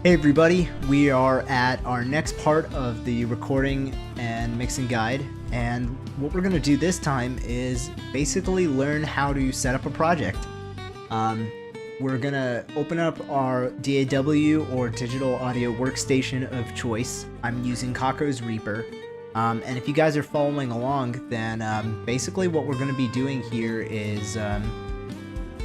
Hey everybody, we are at our next part of the recording and mixing guide, and what we're going to do this time is basically learn how to set up a project. We're going to open up our DAW or digital audio workstation of choice. I'm using Cockos Reaper, and if you guys are following along, then basically what we're going to be doing here is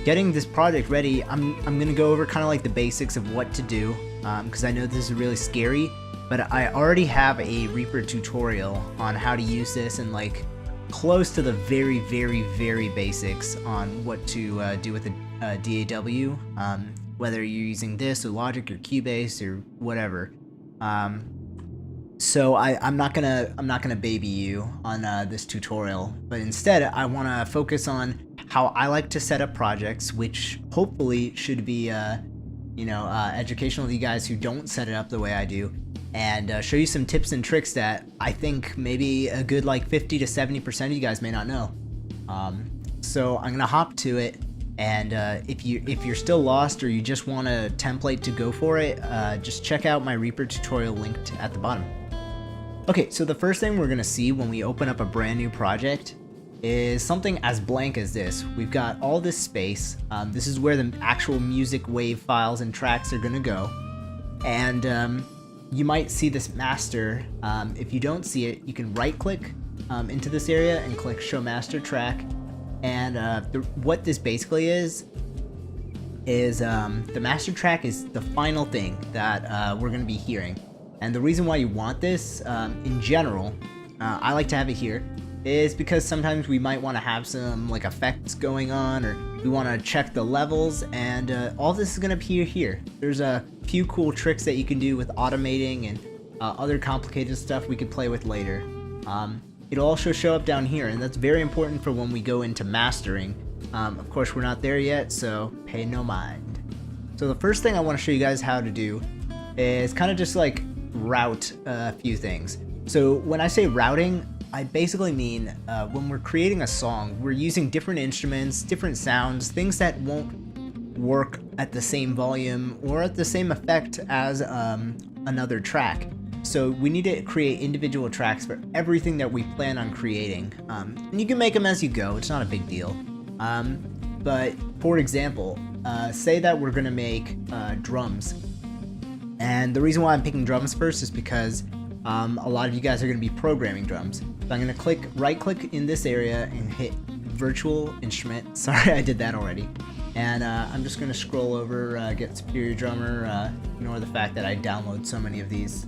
getting this project ready. I'm going to go over kind of like the basics of what to do. Because I know this is really scary, but I already have a Reaper tutorial on how to use this and like close to the very basics on what to do with a DAW, whether you're using this or Logic or Cubase or whatever. So I'm not gonna baby you on this tutorial, but instead I want to focus on how I like to set up projects, which hopefully should be educational to you guys who don't set it up the way I do, and show you some tips and tricks that I think maybe a good like 50 to 70% of you guys may not know. So I'm gonna hop to it, and if you're still lost or you just want a template to go for it, just check out my Reaper tutorial linked at the bottom. Okay, so the first thing we're gonna see when we open up a brand new project is something as blank as this. We've got all this space. This is where the actual music wave files and tracks are gonna go, and you might see this master. If you don't see it, you can right click into this area and click show master track, and what this basically is the master track is the final thing that we're gonna be hearing. And the reason why you want this in general, I like to have it here, is because sometimes we might want to have some like effects going on, or we want to check the levels, and all this is going to appear here. There's a few cool tricks that you can do with automating and other complicated stuff we could play with later. It'll also show up down here, and that's very important for when we go into mastering. Of course, we're not there yet, so pay no mind. So the first thing I want to show you guys how to do is kind of just like route a few things. So when I say routing, I basically mean when we're creating a song, we're using different instruments, different sounds, things that won't work at the same volume or at the same effect as another track. So we need to create individual tracks for everything that we plan on creating. And you can make them as you go, it's not a big deal. But for example, say that we're gonna make drums. And the reason why I'm picking drums first is because a lot of you guys are going to be programming drums. So I'm going to right click in this area and hit virtual instrument. Sorry, I did that already. And I'm just going to scroll over, get Superior Drummer, ignore the fact that I download so many of these.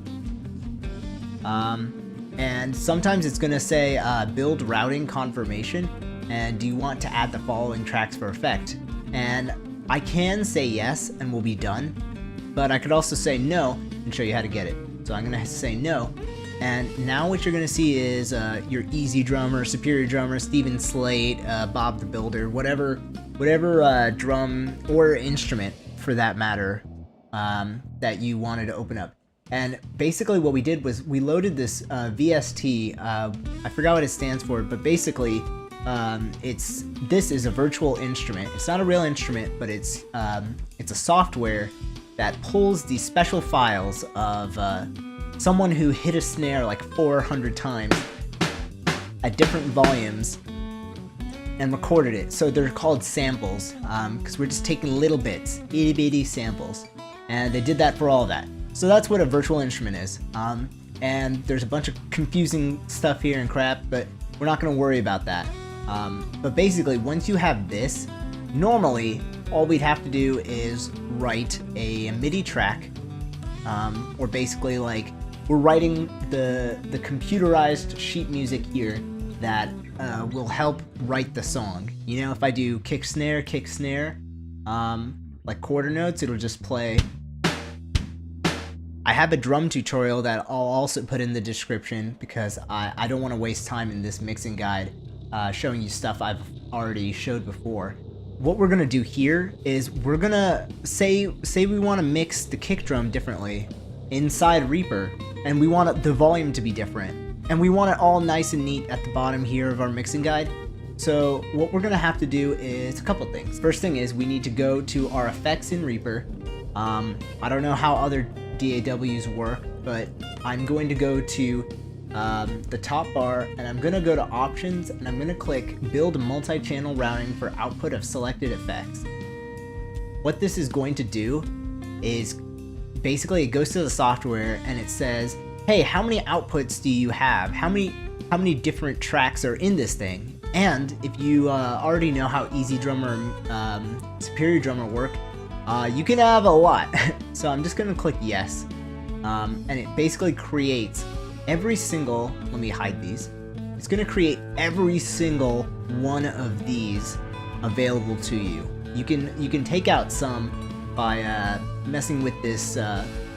And sometimes it's going to say build routing confirmation, and do you want to add the following tracks for effect? And I can say yes and we'll be done, but I could also say no and show you how to get it. So I'm gonna say no, and now what you're gonna see is your Easy Drummer, Superior Drummer, Steven Slate, Bob the Builder, whatever drum or instrument for that matter that you wanted to open up. And basically what we did was we loaded this VST. I forgot what it stands for, but basically this is a virtual instrument. It's not a real instrument, but it's a software that pulls these special files of someone who hit a snare like 400 times at different volumes and recorded it. So they're called samples, because we're just taking little bits, itty bitty samples, and they did that for all of that. So that's what a virtual instrument is. And there's a bunch of confusing stuff here and crap, but we're not going to worry about that. But basically, once you have this, normally all we'd have to do is write a MIDI track, or basically like we're writing the computerized sheet music here that will help write the song. You know, if I do kick snare, like quarter notes, it'll just play. I have a drum tutorial that I'll also put in the description because I don't want to waste time in this mixing guide showing you stuff I've already showed before. What we're gonna do here is we're gonna say we want to mix the kick drum differently inside Reaper, and we want the volume to be different, and we want it all nice and neat at the bottom here of our mixing guide. So what we're gonna have to do is a couple things. First thing is we need to go to our effects in Reaper, I don't know how other DAWs work, but I'm going to go to the top bar, and I'm going to go to options, and I'm going to click build multi-channel routing for output of selected effects. What this is going to do is basically it goes to the software and it says, hey, how many outputs do you have? How many different tracks are in this thing? And if you already know how Easy Drummer and Superior Drummer work, you can have a lot. So I'm just gonna click yes, and it basically creates every single, let me hide these, it's gonna create every single one of these available to you. You can take out some by messing with this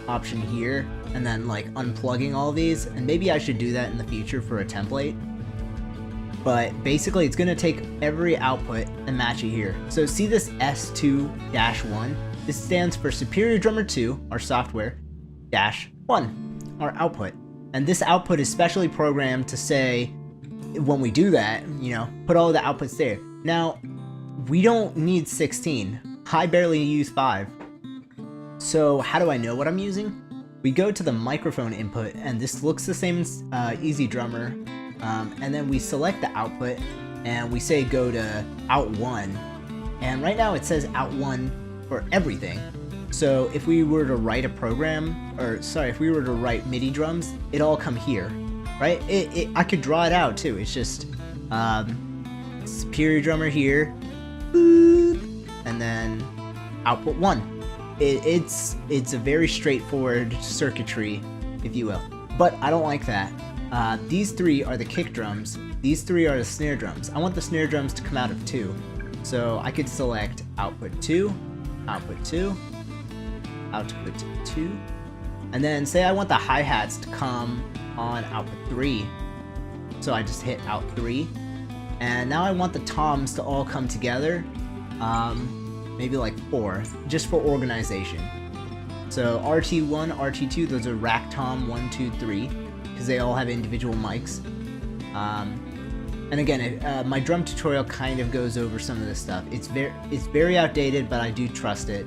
option here and then like unplugging all these, and maybe I should do that in the future for a template. But basically it's gonna take every output and match it here. So see this S2-1? This stands for Superior Drummer 2, our software, -1, our output. And this output is specially programmed to say, when we do that, you know, put all the outputs there. Now, we don't need 16. I barely use 5. So how do I know what I'm using? We go to the microphone input, and this looks the same as Easy Drummer. And then we select the output, and we say go to out 1. And right now it says out 1 for everything. So if we were to write a program, or sorry, if we were to write MIDI drums, it'd all come here, right? I could draw it out too. It's just Superior Drummer here, and then output 1. It's a very straightforward circuitry, if you will. But I don't like that. These 3 are the kick drums. These 3 are the snare drums. I want the snare drums to come out of 2. So I could select output 2, output 2, output 2, and then say I want the hi-hats to come on output 3. So I just hit out 3, and now I want the toms to all come together, maybe like 4, just for organization. So RT1, RT2, those are rack tom 1, 2, 3, because they all have individual mics. And again, my drum tutorial kind of goes over some of this stuff. It's very outdated, but I do trust it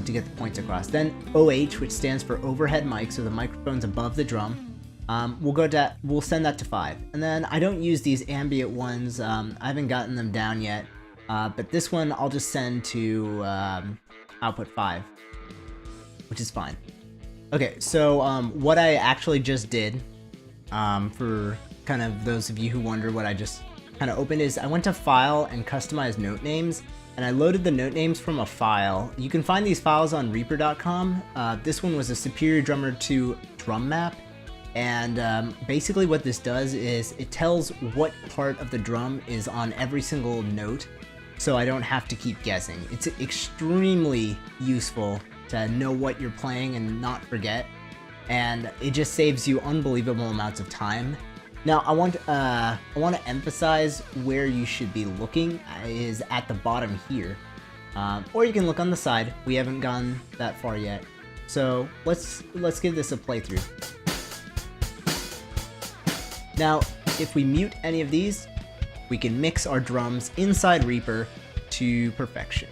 to get the points across. Then OH, which stands for overhead mic, so the microphone's above the drum. We'll send that to 5. And then I don't use these ambient ones. I haven't gotten them down yet. But this one I'll just send to output 5, which is fine. Okay, so what I actually just did, for kind of those of you who wonder what I just kind of opened, is I went to File and Customize Note Names, and I loaded the note names from a file. You can find these files on Reaper.com. This one was a Superior Drummer 2 drum map, and basically what this does is it tells what part of the drum is on every single note, so I don't have to keep guessing. It's extremely useful to know what you're playing and not forget, and it just saves you unbelievable amounts of time. Now I want to emphasize where you should be looking is at the bottom here, or you can look on the side. We haven't gone that far yet, so let's give this a playthrough. Now if we mute any of these, we can mix our drums inside Reaper to perfection.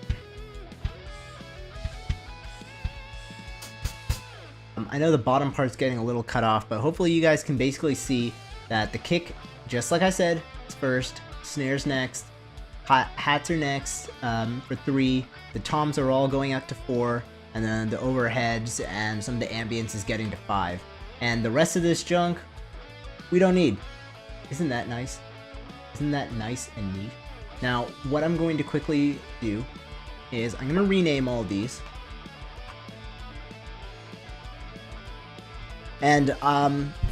I know the bottom part's getting a little cut off, but hopefully you guys can basically see that the kick, just like I said, is first, snares next, hats are next for 3, the toms are all going out to 4, and then the overheads and some of the ambience is getting to 5. And the rest of this junk, we don't need. Isn't that nice? Isn't that nice and neat? Now, what I'm going to quickly do is I'm going to rename all of these. And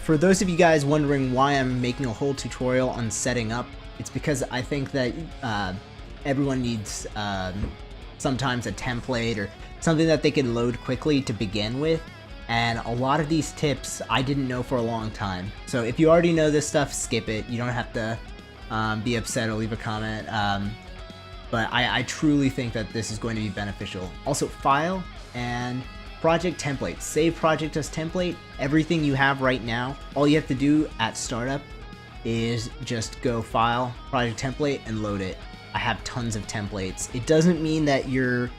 for those of you guys wondering why I'm making a whole tutorial on setting up, it's because I think that everyone needs sometimes a template or something that they can load quickly to begin with. And a lot of these tips I didn't know for a long time. So if you already know this stuff, skip it. You don't have to be upset or leave a comment. But I truly think that this is going to be beneficial. Also, File and Project Template. Save project as template. Everything you have right now, all you have to do at startup is just go File, Project Template, and load it. I have tons of templates. It doesn't mean that you're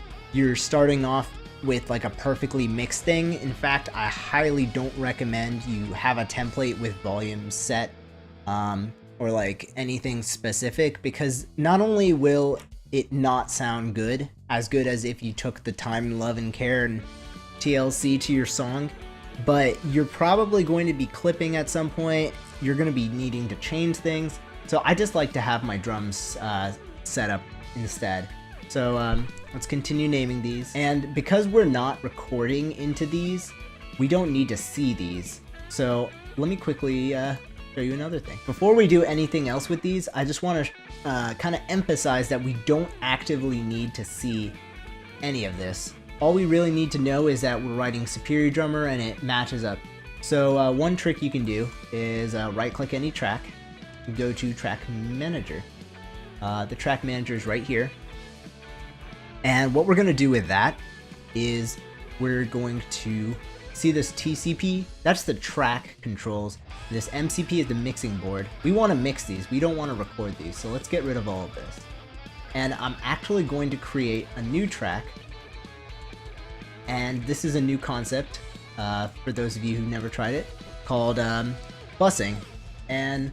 starting off with like a perfectly mixed thing. In fact, I highly don't recommend you have a template with volumes set or like anything specific, because not only will it not sound good as if you took the time, love, and care and TLC to your song, but you're probably going to be clipping at some point. You're going to be needing to change things. So I just like to have my drums set up instead. So let's continue naming these. And because we're not recording into these, we don't need to see these. So let me quickly show you another thing. Before we do anything else with these, I just want to kind of emphasize that we don't actively need to see any of this. All we really need to know is that we're writing Superior Drummer and it matches up. So one trick you can do is right click any track, go to Track Manager. The Track Manager is right here. And what we're going to do with that is we're going to see this TCP, that's the track controls. This MCP is the mixing board. We want to mix these, we don't want to record these, so let's get rid of all of this. And I'm actually going to create a new track. And this is a new concept for those of you who never tried it, called busing. And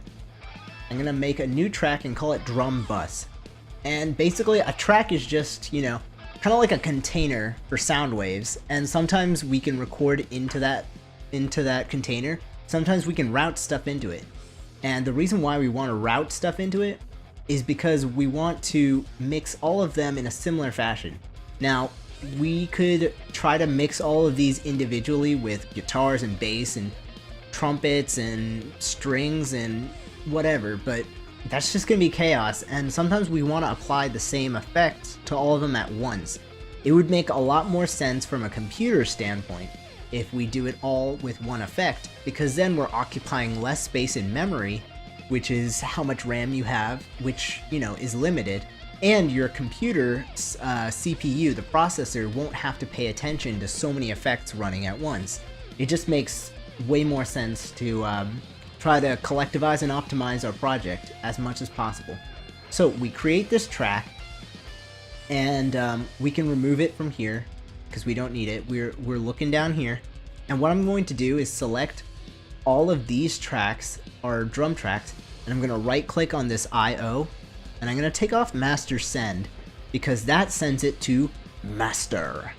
I'm gonna make a new track and call it Drum Bus. And basically a track is just, you know, kind of like a container for sound waves. And sometimes we can record into that container. Sometimes we can route stuff into it. And the reason why we want to route stuff into it is because we want to mix all of them in a similar fashion. Now, we could try to mix all of these individually with guitars and bass and trumpets and strings and whatever, but that's just gonna be chaos, and sometimes we want to apply the same effects to all of them at once. It would make a lot more sense from a computer standpoint if we do it all with one effect, because then we're occupying less space in memory, which is how much RAM you have, which, you know, is limited. And your computer's CPU, the processor, won't have to pay attention to so many effects running at once. It just makes way more sense to try to collectivize and optimize our project as much as possible. So we create this track, and we can remove it from here because we don't need it. We're looking down here, and what I'm going to do is select all of these tracks, our drum tracks, and I'm going to right click on this IO. And I'm going to take off Master Send, because that sends it to Master.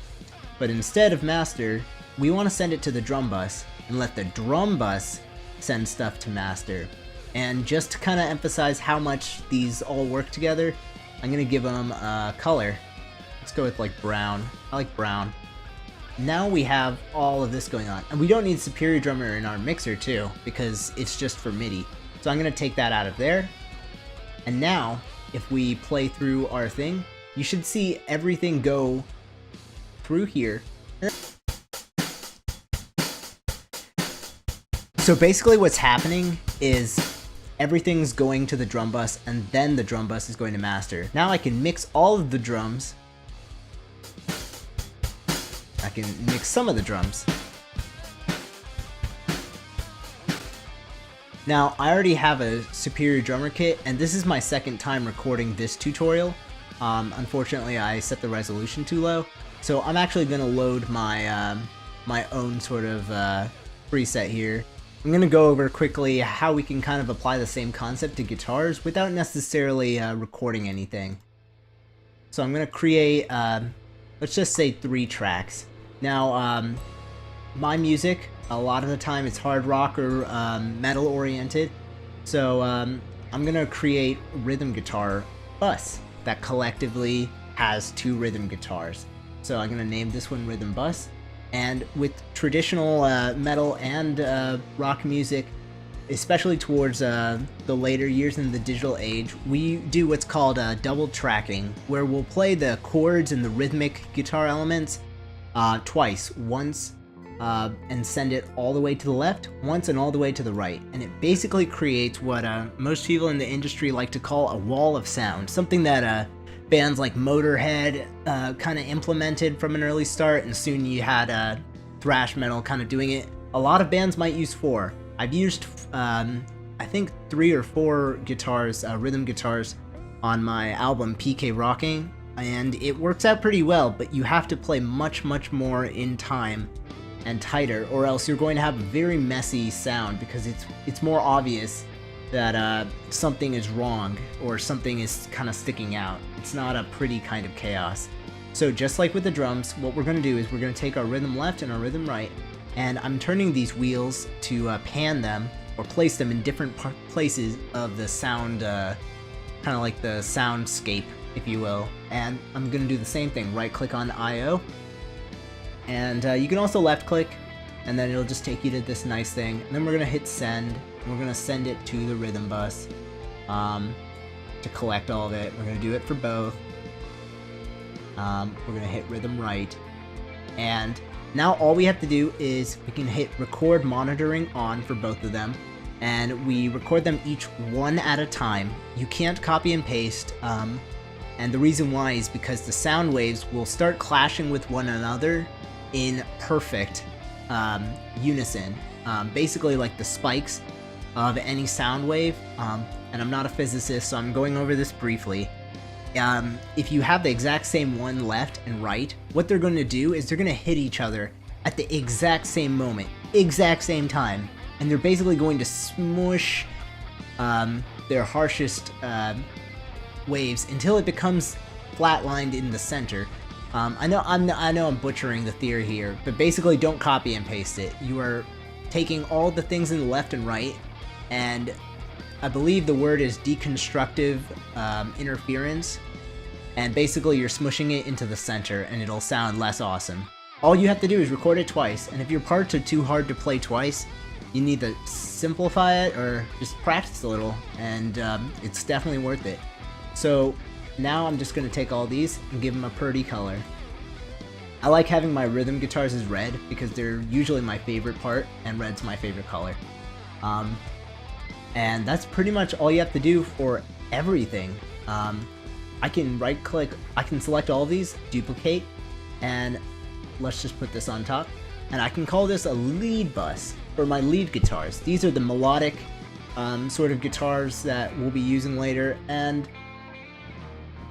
But instead of Master, we want to send it to the drum bus and let the drum bus send stuff to Master. And just to kind of emphasize how much these all work together, I'm going to give them a color. Let's go with like brown. I like brown. Now we have all of this going on. And we don't need Superior Drummer in our mixer too, because it's just for MIDI. So I'm going to take that out of there. And now, if we play through our thing, you should see everything go through here. So basically what's happening is everything's going to the drum bus, and then the drum bus is going to Master. Now I can mix all of the drums. I can mix some of the drums. Now, I already have a Superior Drummer kit, and this is my second time recording this tutorial. Unfortunately, I set the resolution too low, so I'm actually going to load my my own sort of preset here. I'm going to go over quickly how we can kind of apply the same concept to guitars without necessarily recording anything. So I'm going to create, let's just say 3 tracks. Now, my music, a lot of the time it's hard rock or metal oriented, so I'm gonna create rhythm guitar bus that collectively has 2 rhythm guitars. So I'm gonna name this one Rhythm Bus. And with traditional metal and rock music, especially towards the later years in the digital age, we do what's called double tracking, where we'll play the chords and the rhythmic guitar elements twice. Once and send it all the way to the left, once and all the way to the right. And it basically creates what most people in the industry like to call a wall of sound, something that bands like Motorhead kind of implemented from an early start, and soon you had thrash metal kind of doing it. A lot of bands might use 4. I've used I think 3 or 4 guitars, rhythm guitars, on my album PK Rocking, and it works out pretty well, but you have to play much more in time and tighter, or else you're going to have a very messy sound, because it's more obvious that something is wrong or something is kind of sticking out. It's not a pretty kind of chaos. So just like with the drums, what we're going to do is we're going to take our rhythm left and our rhythm right, and I'm turning these wheels to pan them or place them in different places of the sound, kind of like the soundscape, if you will. And I'm going to do the same thing, right click on I/O, and you can also left click, and then it'll just take you to this nice thing. And then we're going to hit send, and we're going to send it to the rhythm bus to collect all of it. We're going to do it for both. We're going to hit rhythm right, and now all we have to do is we can hit record monitoring on for both of them, and we record them each one at a time. You can't copy and paste, and the reason why is because the sound waves will start clashing with one another in perfect unison, basically like the spikes of any sound wave. And I'm not a physicist, so I'm going over this briefly. If you have the exact same one left and right, what they're going to do is they're going to hit each other at the exact same moment, exact same time, and they're basically going to smush their harshest waves until it becomes flatlined in the center. I know I'm butchering the theory here, but basically don't copy and paste it. You are taking all the things in the left and right, and I believe the word is deconstructive interference, and basically you're smushing it into the center and it'll sound less awesome. All you have to do is record it twice, and if your parts are too hard to play twice, you need to simplify it or just practice a little, and it's definitely worth it. So now I'm just going to take all these and give them a pretty color. I like having my rhythm guitars as red because they're usually my favorite part, and red's my favorite color. And that's pretty much all you have to do for everything. I can right click, I can select all of these, duplicate, and let's just put this on top. And I can call this a lead bus for my lead guitars. These are the melodic sort of guitars that we'll be using later, and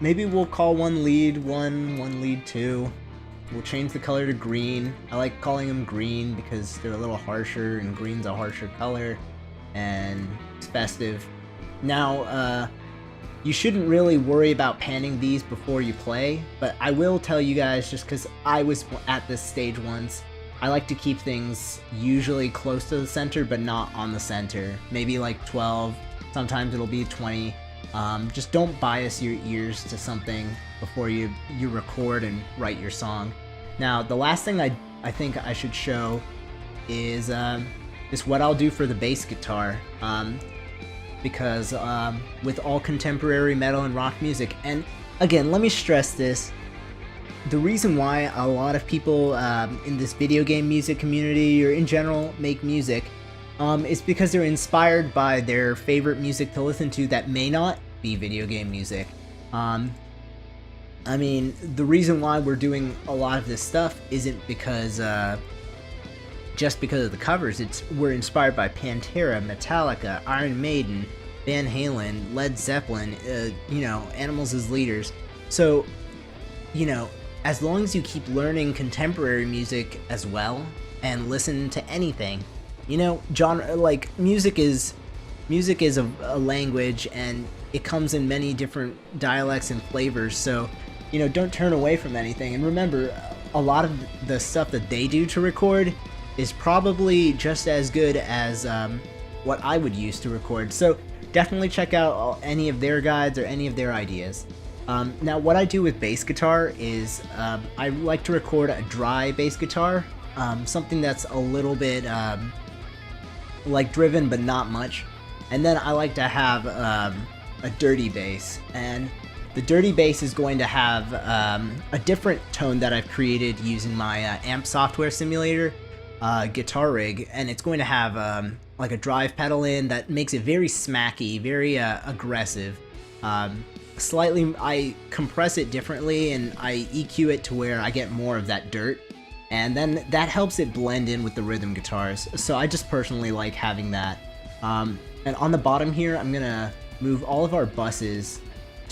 maybe we'll call one lead 1, one lead 2. We'll change the color to green. I like calling them green because they're a little harsher, and green's a harsher color, and it's festive. Now, you shouldn't really worry about panning these before you play, but I will tell you guys, just because I was at this stage once, I like to keep things usually close to the center, but not on the center. Maybe like 12, sometimes it'll be 20. Just don't bias your ears to something before you record and write your song. Now, the last thing I think I should show is what I'll do for the bass guitar, because with all contemporary metal and rock music, and again, let me stress this, the reason why a lot of people in this video game music community or in general make music is because they're inspired by their favorite music to listen to that may not be video game music. I mean, the reason why we're doing a lot of this stuff isn't because just because of the covers. We're inspired by Pantera, Metallica, Iron Maiden, Van Halen, Led Zeppelin, Animals as Leaders. So, as long as you keep learning contemporary music as well and listen to anything, genre, like music is a language, and it comes in many different dialects and flavors. So, don't turn away from anything. And remember, a lot of the stuff that they do to record is probably just as good as what I would use to record. So definitely check out any of their guides or any of their ideas. Now, what I do with bass guitar is I like to record a dry bass guitar, something that's a little bit like driven but not much, and then I like to have a dirty bass, and the dirty bass is going to have a different tone that I've created using my amp software simulator guitar rig, and it's going to have like a drive pedal in that makes it very smacky, very aggressive. Slightly, I compress it differently and I EQ it to where I get more of that dirt, and then that helps it blend in with the rhythm guitars. So I just personally like having that. And on the bottom here, I'm gonna move all of our buses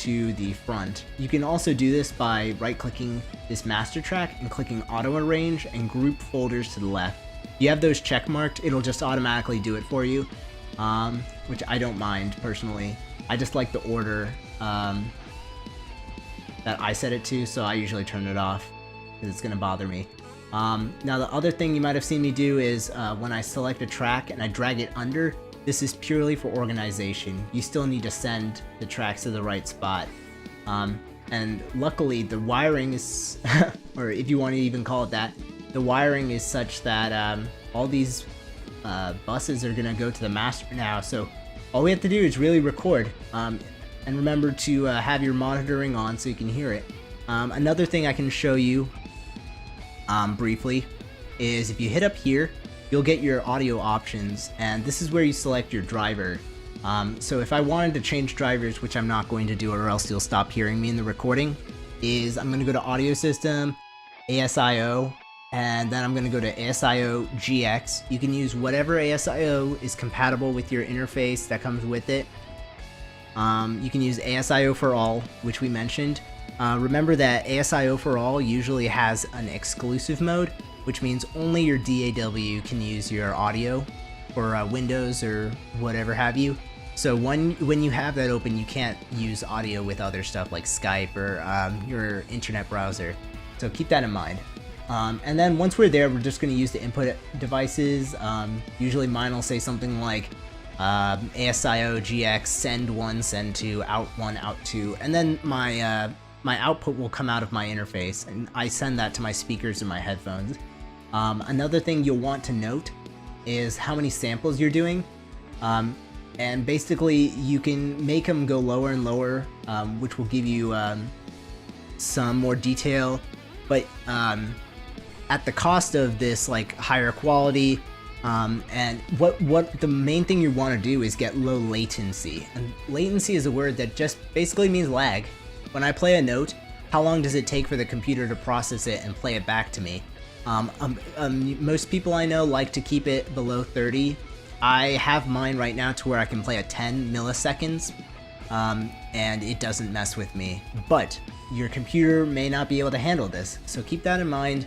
to the front. You can also do this by right-clicking this master track and clicking auto arrange and group folders to the left. If you have those check marked, it'll just automatically do it for you, which I don't mind personally. I just like the order that I set it to, so I usually turn it off because it's going to bother me. Now the other thing you might have seen me do is when I select a track and I drag it under, this is purely for organization. You still need to send the tracks to the right spot. And luckily the wiring is, or if you want to even call it that, the wiring is such that all these buses are going to go to the master now. So all we have to do is really record. And remember to have your monitoring on so you can hear it. Another thing I can show you briefly is if you hit up here, you'll get your audio options, and this is where you select your driver. So if I wanted to change drivers, which I'm not going to do or else you'll stop hearing me in the recording, is I'm going to go to audio system, ASIO, and then I'm going to go to ASIO GX. You can use whatever ASIO is compatible with your interface that comes with it. You can use ASIO for all, which we mentioned. Remember that ASIO for all usually has an exclusive mode, which means only your DAW can use your audio for Windows or whatever have you. So when you have that open, you can't use audio with other stuff like Skype or your internet browser. So keep that in mind. And then once we're there, we're just going to use the input devices. Usually mine will say something like ASIO GX send 1, send 2, out 1, out 2, and then my output will come out of my interface, and I send that to my speakers and my headphones. Another thing you'll want to note is how many samples you're doing, and basically you can make them go lower and lower, which will give you some more detail, but at the cost of this like higher quality. And what the main thing you want to do is get low latency, and latency is a word that just basically means lag. When I play a note, how long does it take for the computer to process it and play it back to me? Most people I know like to keep it below 30. I have mine right now to where I can play at 10 milliseconds, and it doesn't mess with me. But your computer may not be able to handle this, so keep that in mind.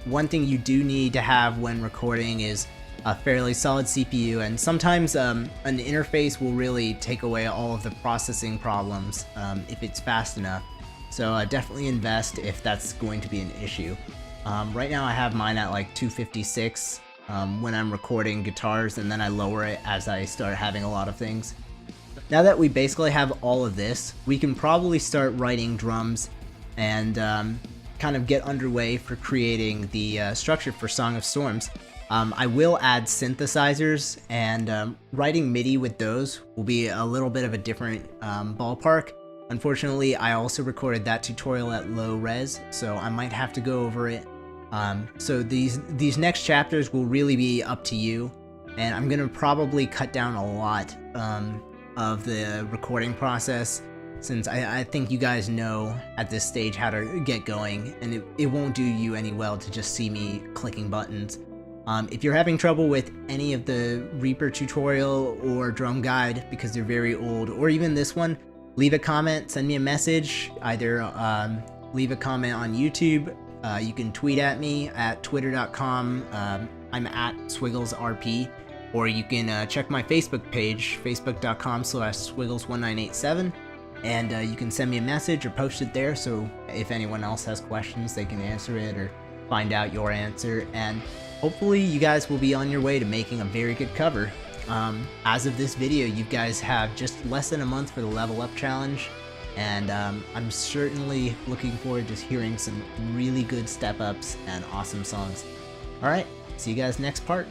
One thing you do need to have when recording is a fairly solid CPU, and sometimes an interface will really take away all of the processing problems if it's fast enough. So definitely invest if that's going to be an issue. Right now I have mine at like 256 when I'm recording guitars, and then I lower it as I start having a lot of things. Now that we basically have all of this, we can probably start writing drums and kind of get underway for creating the structure for Song of Storms. I will add synthesizers, and writing MIDI with those will be a little bit of a different ballpark. Unfortunately, I also recorded that tutorial at low res, so I might have to go over it. So these next chapters will really be up to you, and I'm gonna probably cut down a lot of the recording process, since I think you guys know at this stage how to get going, and it won't do you any well to just see me clicking buttons. If you're having trouble with any of the Reaper tutorial or drum guide because they're very old, or even this one, leave a comment, send me a message, either leave a comment on YouTube, you can tweet at me at twitter.com, I'm at SwigglesRP, or you can check my Facebook page, facebook.com/Swiggles1987, and you can send me a message or post it there, so if anyone else has questions, they can answer it or find out your answer, and hopefully you guys will be on your way to making a very good cover. As of this video, you guys have just less than a month for the Level Up Challenge, and I'm certainly looking forward to hearing some really good step-ups and awesome songs. Alright, see you guys next part.